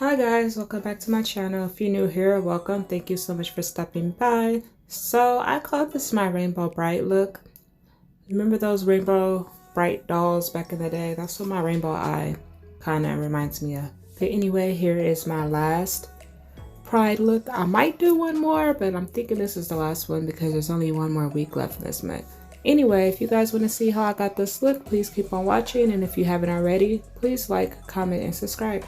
Hi guys, welcome back to my channel. If you're new here, welcome. Thank you so much for stopping by. So I called this my rainbow bright look. Remember those rainbow bright dolls back in the day? That's what my rainbow eye kind of reminds me of. But anyway, here is my last pride look. I might do one more, but I'm thinking this is the last one because there's only one more week left in this month. Anyway, if you guys want to see how I got this look, please keep on watching. And if you haven't already, please like, comment, and subscribe.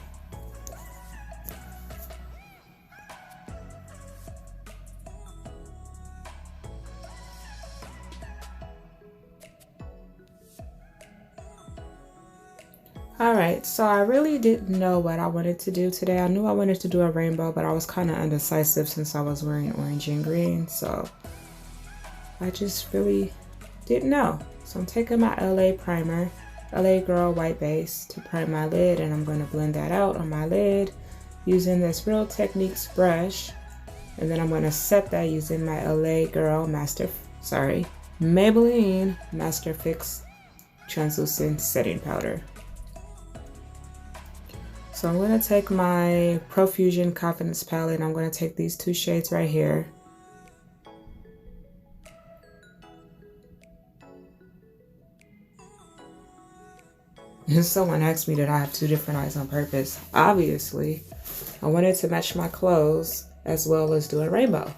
Alright, so I really didn't know what I wanted to do today. I knew I wanted to do a rainbow, but I was kind of undecisive since I was wearing orange and green. So I just really didn't know. So I'm taking my LA primer, LA Girl white base, to prime my lid, and I'm going to blend that out on my lid using this Real Techniques brush. And then I'm going to set that using my LA Girl Maybelline Master Fix translucent setting powder. So I'm going to take my Profusion Confidence palette and I'm going to take these two shades right here. Someone asked me that I have two different eyes on purpose. Obviously, I wanted to match my clothes as well as do a rainbow.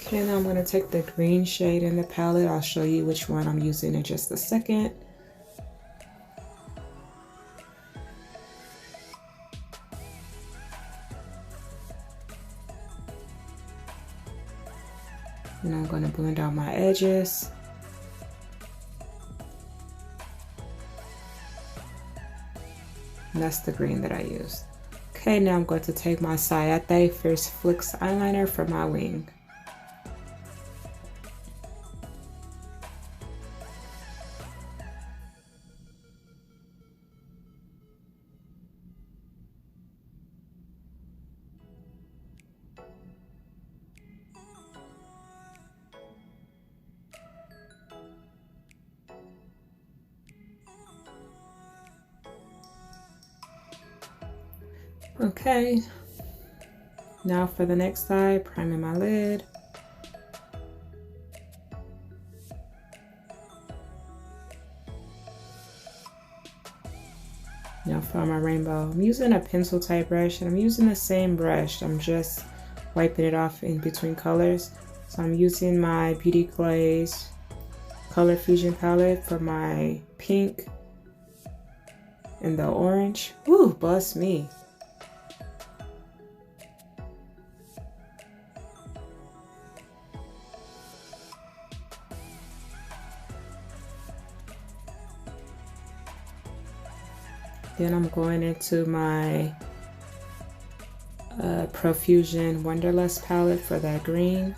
Okay, now I'm going to take the green shade in the palette. I'll show you which one I'm using in just a second. And I'm going to blend out my edges. And that's the green that I used. Okay, now I'm going to take my Sayate Fierce Flicks eyeliner for my wing. Okay, now for the next eye, priming my lid. Now for my rainbow, I'm using a pencil type brush and I'm using the same brush. I'm just wiping it off in between colors. So I'm using my Beauty Glaze Color Fusion palette for my pink and the orange. Woo, bless me. Then I'm going into my Profusion Wanderlust palette for that green.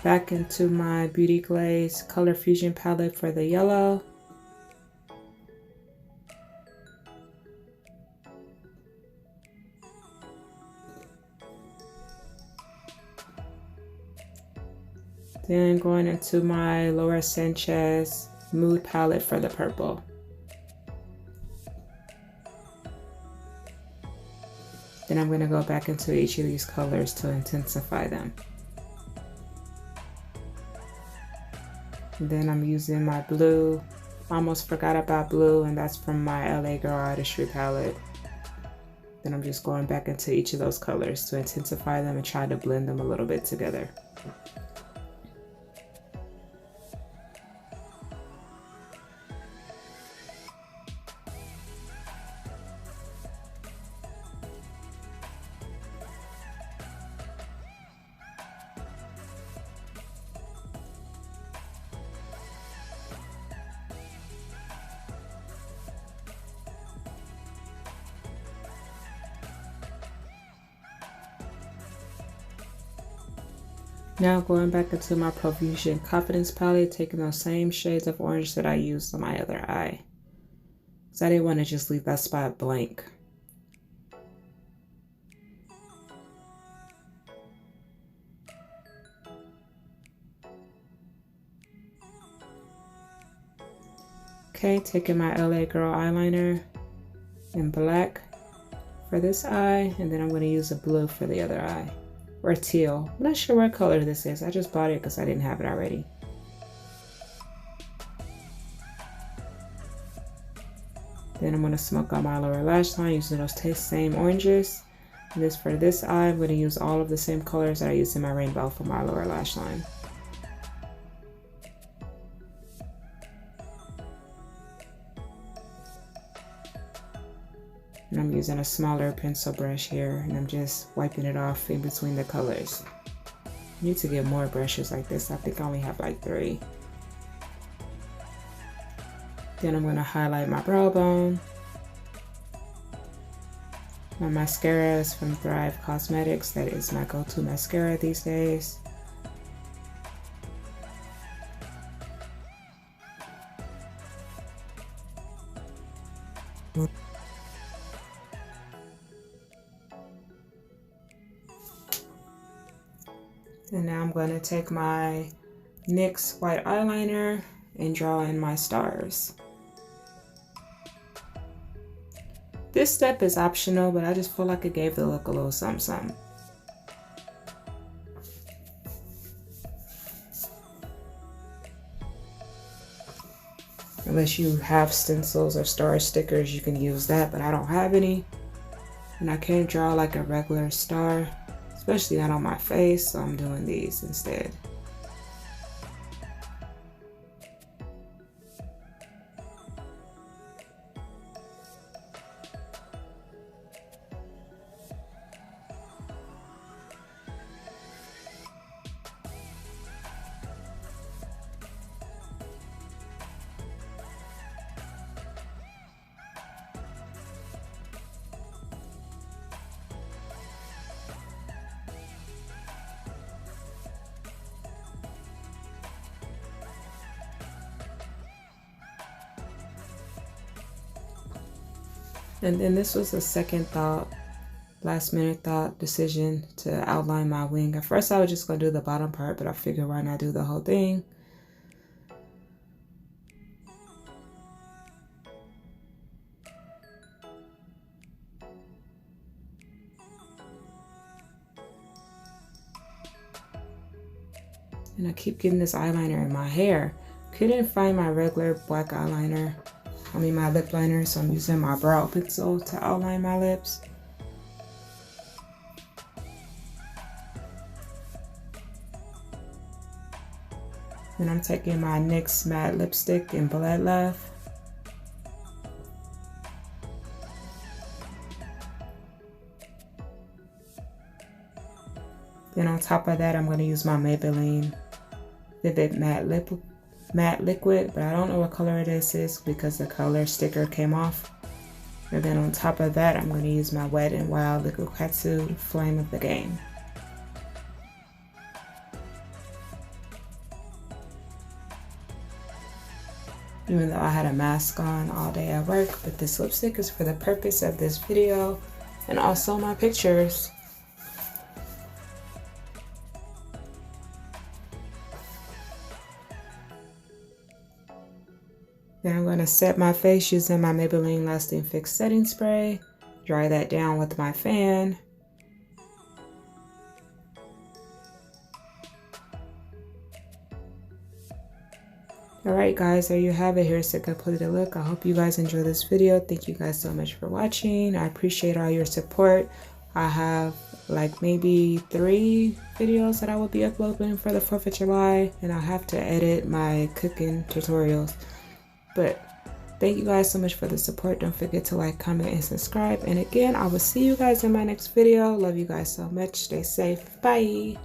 Back into my Beauty Glaze Color Fusion palette for the yellow. Then going into my Laura Sanchez Mood palette for the purple. Then I'm going to go back into each of these colors to intensify them. And then I'm using my blue. I almost forgot about blue, and that's from my LA Girl Artistry palette. Then I'm just going back into each of those colors to intensify them and try to blend them a little bit together. Now going back into my Fushin Confidence palette, taking those same shades of orange that I used on my other eye. Because I didn't want to just leave that spot blank. Okay, taking my LA Girl eyeliner in black for this eye, and then I'm going to use a blue for the other eye. Or teal. I'm not sure what color this is. I just bought it because I didn't have it already. Then I'm going to smoke out my lower lash line using those same oranges. And this for this eye, I'm going to use all of the same colors that I used in my rainbow for my lower lash line. And I'm using a smaller pencil brush here, and I'm just wiping it off in between the colors. I need to get more brushes like this. I think I only have like 3. Then I'm going to highlight my brow bone. My mascara is from Thrive Cosmetics. That is my go-to mascara these days. And now I'm going to take my NYX white eyeliner and draw in my stars. This step is optional, but I just feel like it gave the look a little something something. Unless you have stencils or star stickers, you can use that, but I don't have any. And I can't draw like a regular star, especially not on my face, so I'm doing these instead. And then this was a second thought, last minute thought decision to outline my wing. At first I was just gonna do the bottom part, but I figured why not do the whole thing. And I keep getting this eyeliner in my hair. Couldn't find my regular black eyeliner. My lip liner, so I'm using my brow pencil to outline my lips. Then I'm taking my NYX matte lipstick in Blood Love. Then on top of that, I'm going to use my Maybelline Vivid Matte Liquid, but I don't know what color this is because the color sticker came off. And then on top of that, I'm going to use my Wet n Wild Liquid Catsuit Flame of the Game. Even though I had a mask on all day at work, but this lipstick is for the purpose of this video and also my pictures. Then I'm going to set my face using my Maybelline Lasting Fix Setting Spray. Dry that down with my fan. Alright guys, there you have it. Here's the completed look. I hope you guys enjoyed this video. Thank you guys so much for watching. I appreciate all your support. I have like maybe 3 videos that I will be uploading for the 4th of July, and I'll have to edit my cooking tutorials. But thank you guys so much for the support. Don't forget to like, comment, and subscribe. And again, I will see you guys in my next video. Love you guys so much. Stay safe. Bye.